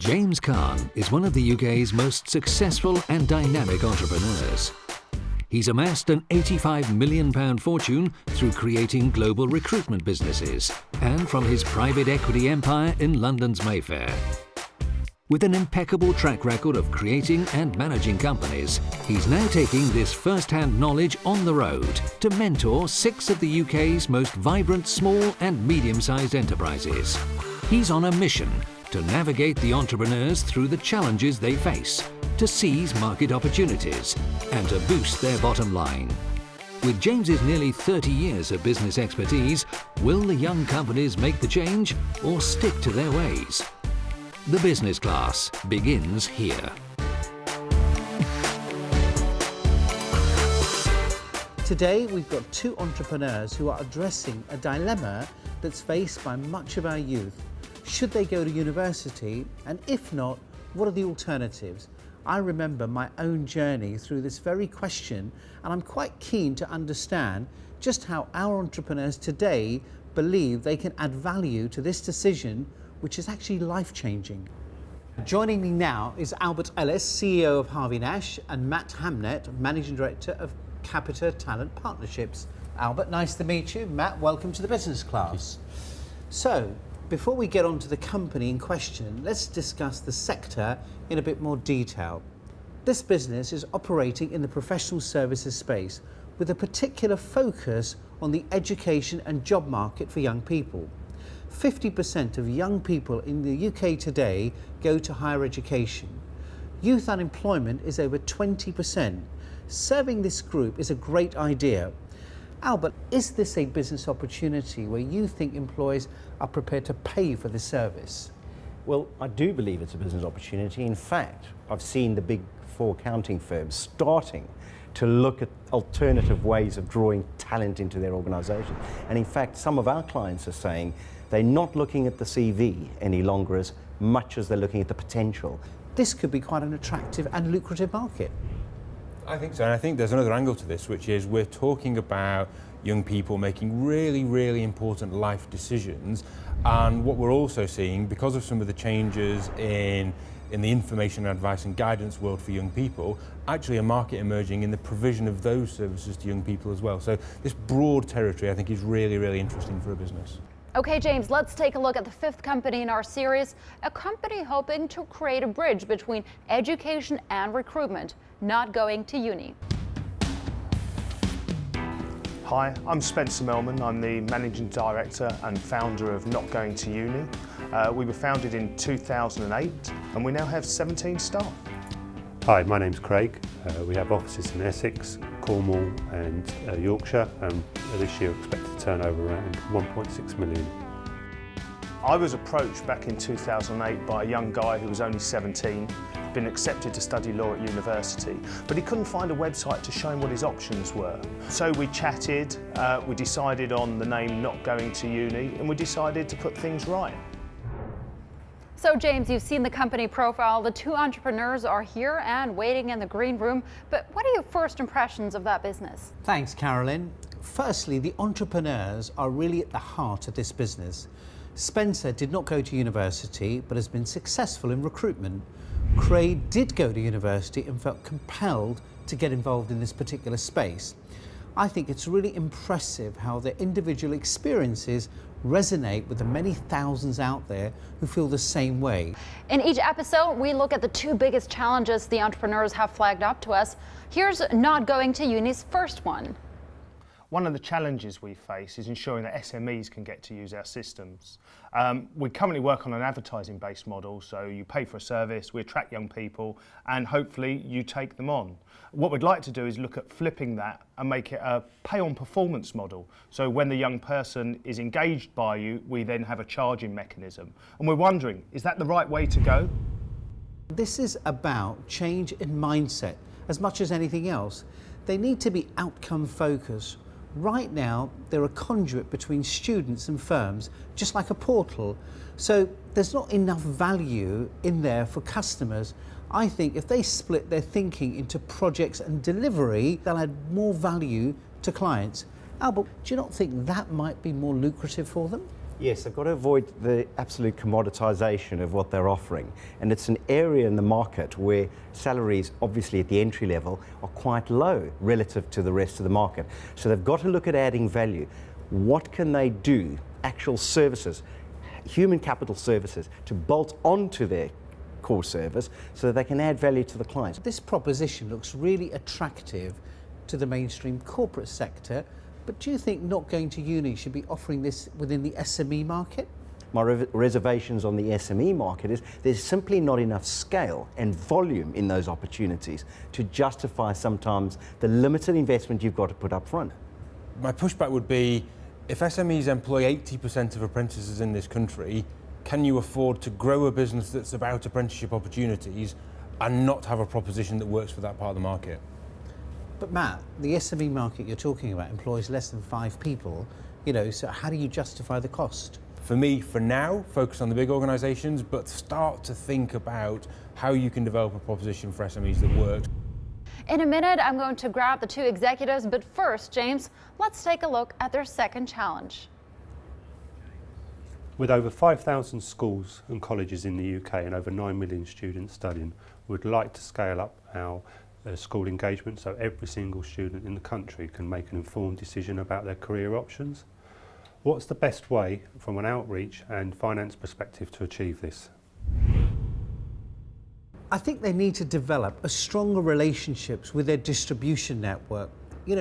James Caan is one of the UK's most successful and dynamic entrepreneurs. He's amassed an £85 million fortune through creating global recruitment businesses and from his private equity empire in London's Mayfair. With an impeccable track record of creating and managing companies, he's now taking this first-hand knowledge on the road to mentor 6 of the UK's most vibrant small and medium-sized enterprises. He's on a mission to navigate the entrepreneurs through the challenges they face, to seize market opportunities, and to boost their bottom line. With James's nearly 30 years of business expertise, will the young companies make the change or stick to their ways? The Business Class begins here. Today we've got 2 entrepreneurs who are addressing a dilemma that's faced by much of our youth. Should they go to university? And if not, what are the alternatives? I remember my own journey through this very question, and I'm quite keen to understand just how our entrepreneurs today believe they can add value to this decision, which is actually life-changing. Joining me now is Albert Ellis, CEO of Harvey Nash, and Matt Hamnett, Managing Director of Capita Talent Partnerships. Albert, nice to meet you. Matt, welcome to the Business Class. So, before we get on to the company in question, let's discuss the sector in a bit more detail. This business is operating in the professional services space with a particular focus on the education and job market for young people. 50% of young people in the UK today go to higher education. Youth unemployment is over 20%. Serving this group is a great idea. Albert, is this a business opportunity where you think employers are prepared to pay for this service? Well, I do believe it's a business opportunity. In fact, I've seen the big 4 accounting firms starting to look at alternative ways of drawing talent into their organisation. And in fact, some of our clients are saying they're not looking at the CV any longer as much as they're looking at the potential. This could be quite an attractive and lucrative market. I think so, and I think there's another angle to this, which is we're talking about young people making really, really important life decisions, and what we're also seeing, because of some of the changes in the information, advice and guidance world for young people, actually a market emerging in the provision of those services to young people as well. So this broad territory, I think, is really, really interesting for a business. Okay, James, let's take a look at the 5th company in our series, a company hoping to create a bridge between education and recruitment, not going to uni. Hi, I'm Spencer Melman. I'm the Managing Director and founder of Not Going to Uni. We were founded in 2008 and we now have 17 staff. Hi, my name's Craig. We have offices in Essex, Cornwall and Yorkshire, and this year we expect to turn over around 1.6 million. I was approached back in 2008 by a young guy who was only 17, been accepted to study law at university, but he couldn't find a website to show him what his options were. So we chatted, we decided on the name Not Going to Uni, and we decided to put things right. So James, you've seen the company profile. The 2 entrepreneurs are here and waiting in the green room. But what are your first impressions of that business? Thanks, Carolyn. Firstly, the entrepreneurs are really at the heart of this business. Spencer did not go to university, but has been successful in recruitment. Craig did go to university and felt compelled to get involved in this particular space. I think it's really impressive how their individual experiences resonate with the many thousands out there who feel the same way. In each episode, we look at the 2 biggest challenges the entrepreneurs have flagged up to us. Here's Not Going to Uni's first one. One of the challenges we face is ensuring that SMEs can get to use our systems. We currently work on an advertising-based model, so you pay for a service, we attract young people, and hopefully you take them on. What we'd like to do is look at flipping that and make it a pay-on-performance model. So when the young person is engaged by you, we then have a charging mechanism. And we're wondering, is that the right way to go? This is about change in mindset as much as anything else. They need to be outcome-focused. Right now, they're a conduit between students and firms, just like a portal. So there's not enough value in there for customers. I think if they split their thinking into projects and delivery, they'll add more value to clients. Albert, do you not think that might be more lucrative for them? Yes, they've got to avoid the absolute commoditisation of what they're offering. And it's an area in the market where salaries, obviously at the entry level, are quite low relative to the rest of the market. So they've got to look at adding value. What can they do, actual services, human capital services, to bolt onto their core service so that they can add value to the clients? This proposition looks really attractive to the mainstream corporate sector, but do you think not going to uni should be offering this within the SME market? My reservations on the SME market is there's simply not enough scale and volume in those opportunities to justify sometimes the limited investment you've got to put up front. My pushback would be, if SMEs employ 80% of apprentices in this country, can you afford to grow a business that's about apprenticeship opportunities and not have a proposition that works for that part of the market? But Matt, the SME market you're talking about employs less than 5 people, so how do you justify the cost? For me, for now, focus on the big organisations, but start to think about how you can develop a proposition for SMEs that works. In a minute, I'm going to grab the 2 executives, but first, James, let's take a look at their second challenge. With over 5,000 schools and colleges in the UK and over 9 million students studying, we'd like to scale up our school engagement so every single student in the country can make an informed decision about their career options. What's the best way from an outreach and finance perspective to achieve this? I think they need to develop a stronger relationships with their distribution network.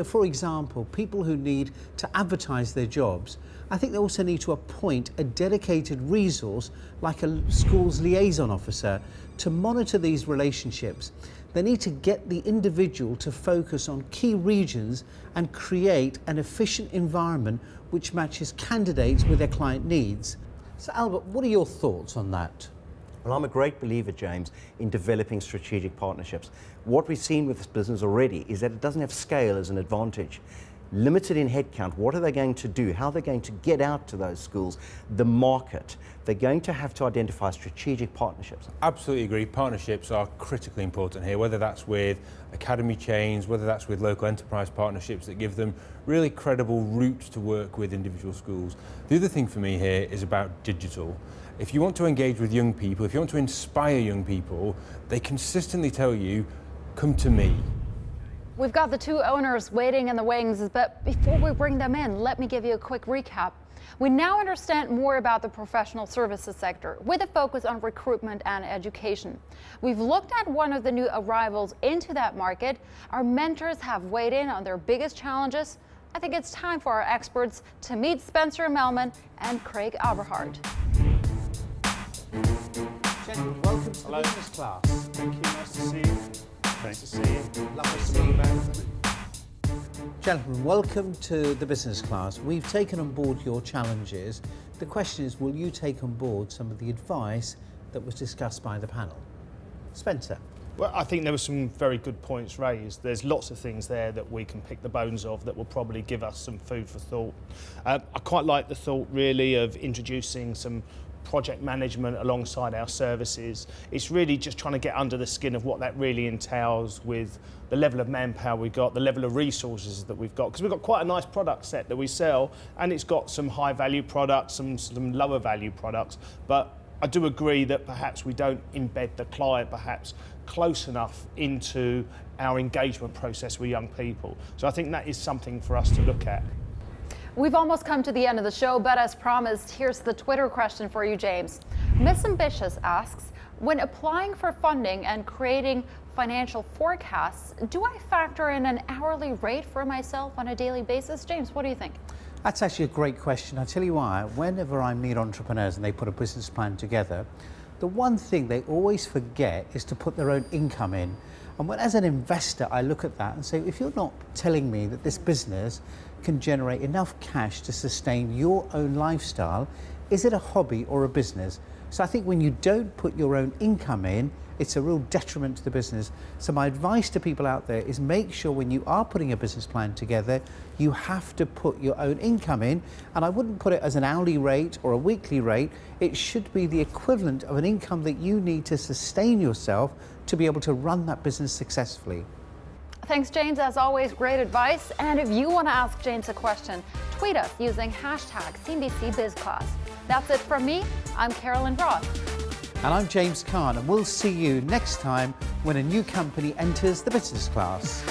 For example, people who need to advertise their jobs, I think they also need to appoint a dedicated resource like a school's liaison officer to monitor these relationships. They need to get the individual to focus on key regions and create an efficient environment which matches candidates with their client needs. So Albert, what are your thoughts on that? Well, I'm a great believer, James, in developing strategic partnerships. What we've seen with this business already is that it doesn't have scale as an advantage. Limited in headcount, what are they going to do? How are they going to get out to those schools? The market. They're going to have to identify strategic partnerships. Absolutely agree. Partnerships are critically important here, whether that's with academy chains, whether that's with local enterprise partnerships that give them really credible routes to work with individual schools. The other thing for me here is about digital. If you want to engage with young people, if you want to inspire young people, they consistently tell you, come to me. We've got the 2 owners waiting in the wings, but before we bring them in, let me give you a quick recap. We now understand more about the professional services sector with a focus on recruitment and education. We've looked at one of the new arrivals into that market. Our mentors have weighed in on their biggest challenges. I think it's time for our experts to meet Spencer Melman and Craig Aberhart. Gentlemen, welcome to the business class. Thank you, nice to see you. Nice to see you. Lovely to see you both. Gentlemen, welcome to the business class. We've taken on board your challenges. The question is, will you take on board some of the advice that was discussed by the panel? Spencer. Well, I think there were some very good points raised. There's lots of things there that we can pick the bones of that will probably give us some food for thought. I quite like the thought really of introducing some project management alongside our services. It's really just trying to get under the skin of what that really entails with the level of manpower we've got, the level of resources that we've got, because we've got quite a nice product set that we sell, and it's got some high value products, some lower value products, but I do agree that perhaps we don't embed the client perhaps close enough into our engagement process with young people. So I think that is something for us to look at. We've almost come to the end of the show, but as promised, here's the Twitter question for you, James. Miss Ambitious asks, when applying for funding and creating financial forecasts, do I factor in an hourly rate for myself on a daily basis? James, what do you think? That's actually a great question. I'll tell you why. Whenever I meet entrepreneurs and they put a business plan together, the one thing they always forget is to put their own income in. And when, as an investor, I look at that and say, if you're not telling me that this business can generate enough cash to sustain your own lifestyle, is it a hobby or a business? So I think when you don't put your own income in, it's a real detriment to the business. So my advice to people out there is make sure when you are putting a business plan together, you have to put your own income in. And I wouldn't put it as an hourly rate or a weekly rate. It should be the equivalent of an income that you need to sustain yourself to be able to run that business successfully. Thanks, James. As always, great advice. And if you want to ask James a question, tweet us using hashtag CNBC BizClass. That's it from me. I'm Carolyn Roth. And I'm James Caan, and we'll see you next time when a new company enters the business class.